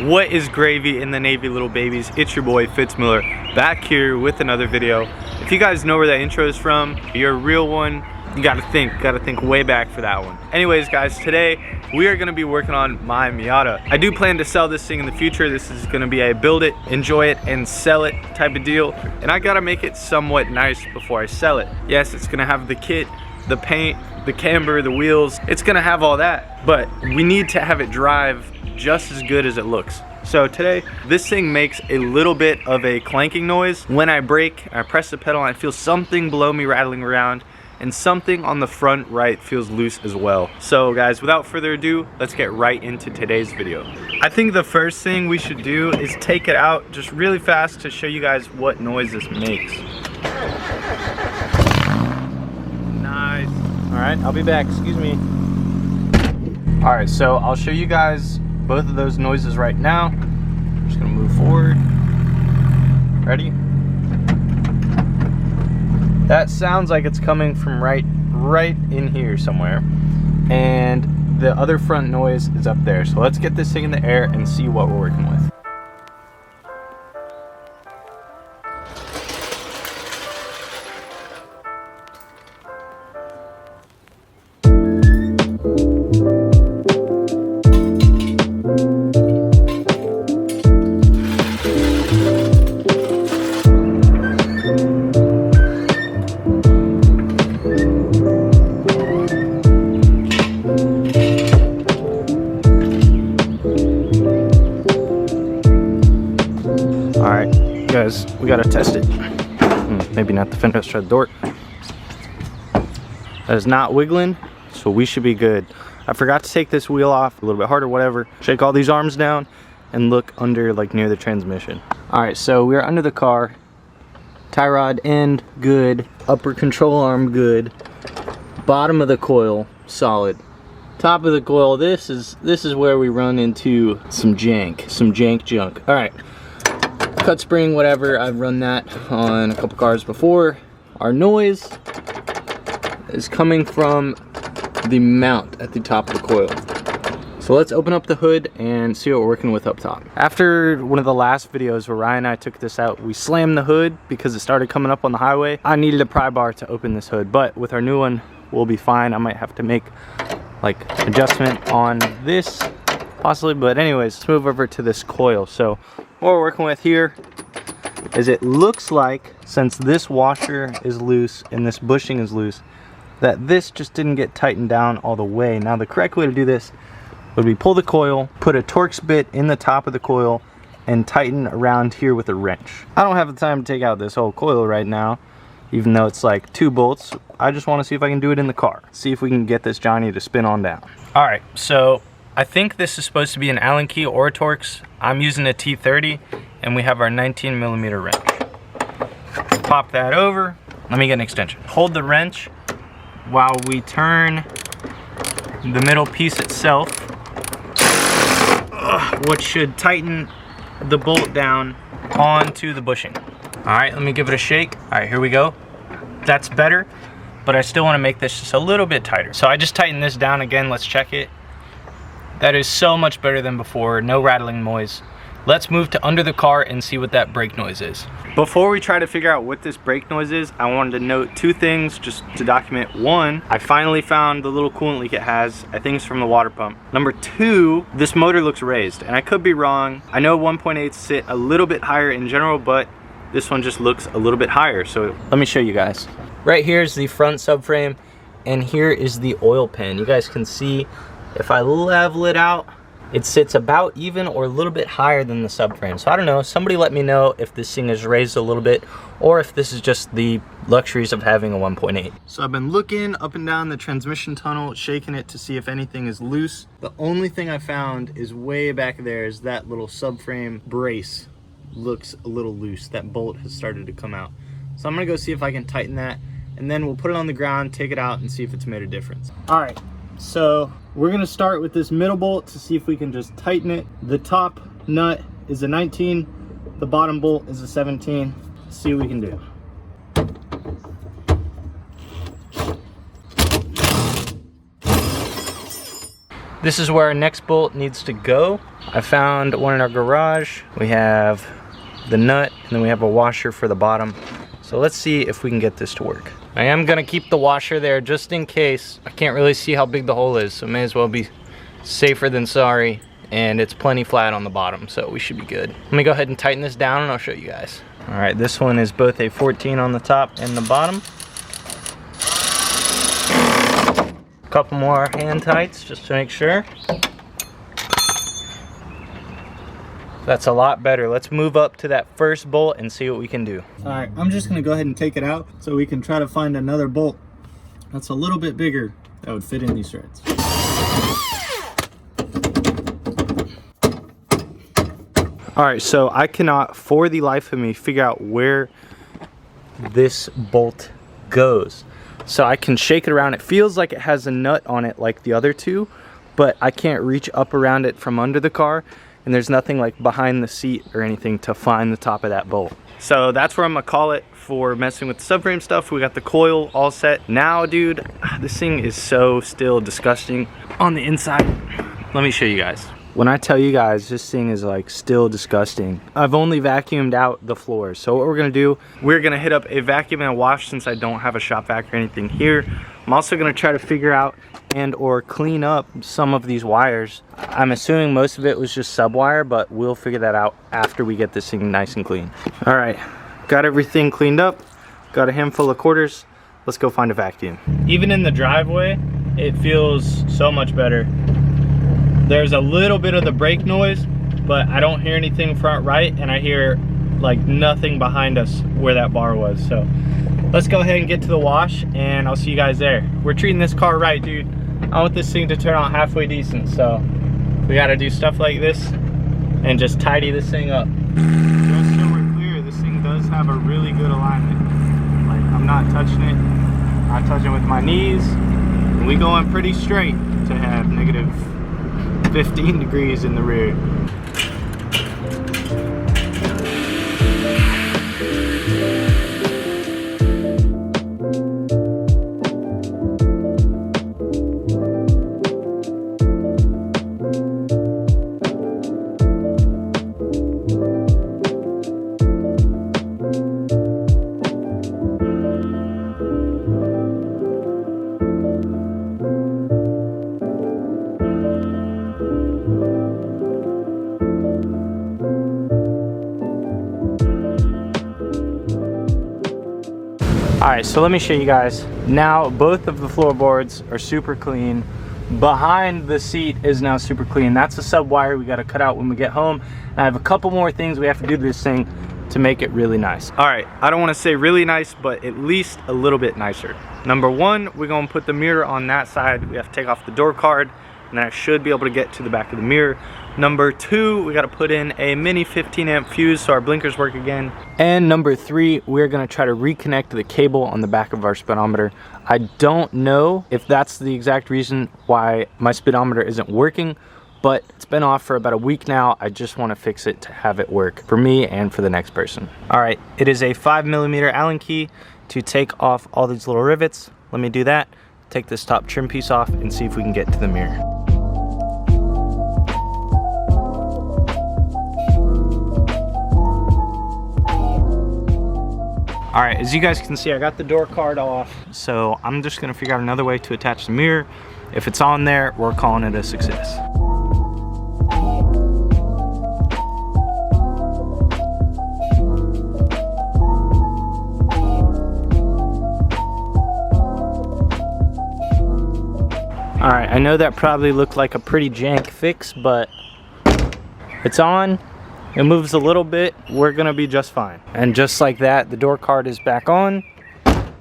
What is gravy in the Navy, little babies? It's your boy Fitz back here with another video. If you guys know where that intro is from, you're a real one. You gotta think way back for that one. Anyways guys, today we are gonna be working on my Miata. I do plan to sell this thing in the future. This is gonna be a build it, enjoy it, and sell it type of deal. And I gotta make it somewhat nice before I sell it. Yes, it's gonna have the kit, the paint, the camber, the wheels. It's gonna have all that, but we need to have it drive just as good as it looks. So today, this thing makes a little bit of a clanking noise. When I brake, I press the pedal, and I feel something below me rattling around, and something on the front right feels loose as well. So guys, without further ado, let's get right into today's video. I think the first thing we should do is take it out just really fast to show you guys what noise this makes. Nice. All right, I'll be back, excuse me. All right, so I'll show you guys both of those noises right now. I'm just gonna move forward. Ready? That sounds like it's coming from right in here somewhere. And the other front noise is up there. So let's get this thing in the air and see what we're working with. Guys, we gotta test it. Maybe not the fender, let's try the door. That is not wiggling, so we should be good. I forgot to take this wheel off, a little bit harder, whatever. Shake all these arms down and look under, like near the transmission. All right, so we're under the car. Tie rod end, good. Upper control arm, good. Bottom of the coil, solid. Top of the coil, this is where we run into some jank junk. All right. Cut spring, whatever, I've run that on a couple cars before. Our noise is coming from the mount at the top of the coil. So let's open up the hood and see what we're working with up top. After one of the last videos where Ryan and I took this out, we slammed the hood because it started coming up on the highway. I needed a pry bar to open this hood, but with our new one, we'll be fine. I might have to make like adjustment on this possibly, but anyways, let's move over to this coil. So what we're working with here is, it looks like, since this washer is loose and this bushing is loose, that this just didn't get tightened down all the way. Now the correct way to do this would be pull the coil, put a Torx bit in the top of the coil, and tighten around here with a wrench. I don't have the time to take out this whole coil right now, even though it's like 2 bolts. I just want to see if I can do it in the car. See if we can get this Johnny to spin on down. All right, so I think this is supposed to be an Allen key or a Torx. I'm using a T30, and we have our 19mm wrench. Pop that over. Let me get an extension. Hold the wrench while we turn the middle piece itself, which should tighten the bolt down onto the bushing. All right, let me give it a shake. All right, here we go. That's better, but I still want to make this just a little bit tighter. So I just tightened this down again. Let's check it. That is so much better than before, no rattling noise. Let's move to under the car and see what that brake noise is. Before we try to figure out what this brake noise is, I wanted to note 2 things just to document. 1, I finally found the little coolant leak it has. I think it's from the water pump. Number 2, this motor looks raised, and I could be wrong. I know 1.8s sit a little bit higher in general, but this one just looks a little bit higher. So let me show you guys. Right here is the front subframe, and here is the oil pan. You guys can see, if I level it out, it sits about even or a little bit higher than the subframe. So I don't know, somebody let me know if this thing is raised a little bit, or if this is just the luxuries of having a 1.8. So I've been looking up and down the transmission tunnel, shaking it to see if anything is loose. The only thing I found is way back there is that little subframe brace looks a little loose. That bolt has started to come out. So I'm gonna go see if I can tighten that, and then we'll put it on the ground, take it out, and see if it's made a difference. All right. So we're gonna start with this middle bolt to see if we can just tighten it. The top nut is a 19, the bottom bolt is a 17. Let's see what we can do. This is where our next bolt needs to go. I found one in our garage. We have the nut, and then we have a washer for the bottom. So let's see if we can get this to work. I am gonna keep the washer there just in case. I can't really see how big the hole is, so may as well be safer than sorry. And it's plenty flat on the bottom, so we should be good. Let me go ahead and tighten this down and I'll show you guys. All right, this one is both a 14 on the top and the bottom. Couple more hand tights just to make sure. That's a lot better. Let's move up to that first bolt and see what we can do. All right, I'm just gonna go ahead and take it out so we can try to find another bolt that's a little bit bigger that would fit in these threads. All right, so I cannot for the life of me figure out where this bolt goes. So I can shake it around. It feels like it has a nut on it like the other two, but I can't reach up around it from under the car, and there's nothing like behind the seat or anything to find the top of that bolt. So that's where I'm gonna call it for messing with the subframe stuff. We got the coil all set. Now, dude, this thing is so still disgusting on the inside. Let me show you guys. When I tell you guys, this thing is like still disgusting. I've only vacuumed out the floors. So what we're gonna do, we're gonna hit up a vacuum and a wash since I don't have a shop vac or anything here. I'm also gonna try to figure out and or clean up some of these wires. I'm assuming most of it was just sub wire, but we'll figure that out after we get this thing nice and clean. All right, got everything cleaned up. Got a handful of quarters. Let's go find a vacuum. Even in the driveway, it feels so much better. There's a little bit of the brake noise, but I don't hear anything front right, and I hear like nothing behind us where that bar was. So let's go ahead and get to the wash, and I'll see you guys there. We're treating this car right, dude. I want this thing to turn out halfway decent, so we gotta do stuff like this and just tidy this thing up. Just so we're clear, this thing does have a really good alignment. Like, I'm not touching it, I'm touching with my knees, and we going pretty straight to have negative 15 degrees in the rear. All right, so let me show you guys. Now both of the floorboards are super clean. Behind the seat is now super clean. That's a sub wire we gotta cut out when we get home. And I have a couple more things we have to do to this thing to make it really nice. All right, I don't wanna say really nice, but at least a little bit nicer. Number one, we're gonna put the mirror on that side. We have to take off the door card, and then I should be able to get to the back of the mirror. Number two, we gotta put in a mini 15 amp fuse so our blinkers work again. And number three, we're gonna try to reconnect the cable on the back of our speedometer. I don't know if that's the exact reason why my speedometer isn't working, but it's been off for about a week now. I just wanna fix it to have it work for me and for the next person. All right, it is a 5mm Allen key to take off all these little rivets. Let me do that, take this top trim piece off and see if we can get to the mirror. All right, as you guys can see, I got the door card off, so I'm just gonna figure out another way to attach the mirror. If it's on there, we're calling it a success. All right, I know that probably looked like a pretty jank fix, but it's on. It moves a little bit, we're gonna be just fine. And just like that, the door card is back on,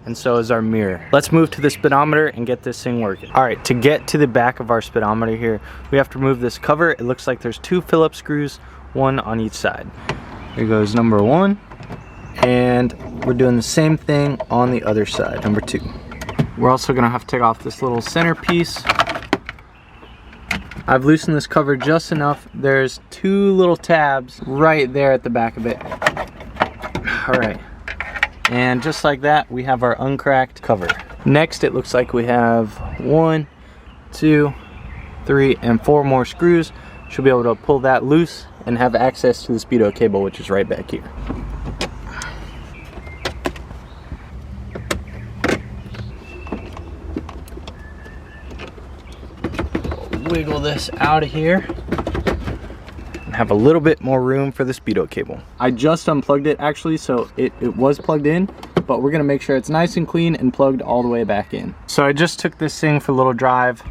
and so is our mirror. Let's move to the speedometer and get this thing working. All right, to get to the back of our speedometer here, we have to remove this cover. It looks like there's 2 Phillips screws, 1 on each side. Here goes number 1, and we're doing the same thing on the other side, number 2. We're also gonna have to take off this little center piece. I've loosened this cover just enough. There's 2 little tabs right there at the back of it. All right, and just like that, we have our uncracked cover. Next, it looks like we have 1, 2, 3, and 4 more screws, should be able to pull that loose and have access to the speedo cable, which is right back here. Wiggle this out of here and have a little bit more room for the speedo cable. I just unplugged it actually, so it was plugged in, but we're gonna make sure it's nice and clean and plugged all the way back in. So I just took this thing for a little drive.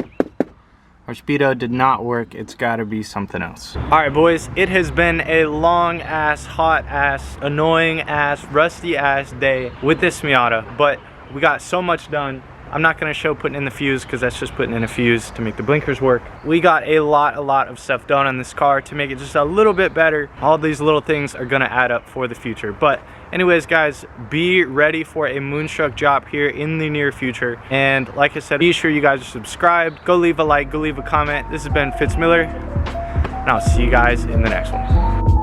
Our speedo did not work. It's gotta be something else. All right, boys, it has been a long ass, hot ass, annoying ass, rusty ass day with this Miata, but we got so much done. I'm not gonna show putting in the fuse because that's just putting in a fuse to make the blinkers work. We got a lot of stuff done on this car to make it just a little bit better. All these little things are gonna add up for the future. But anyways, guys, be ready for a Moonstruck job here in the near future. And like I said, be sure you guys are subscribed. Go leave a like, go leave a comment. This has been Fitz Miller, and I'll see you guys in the next one.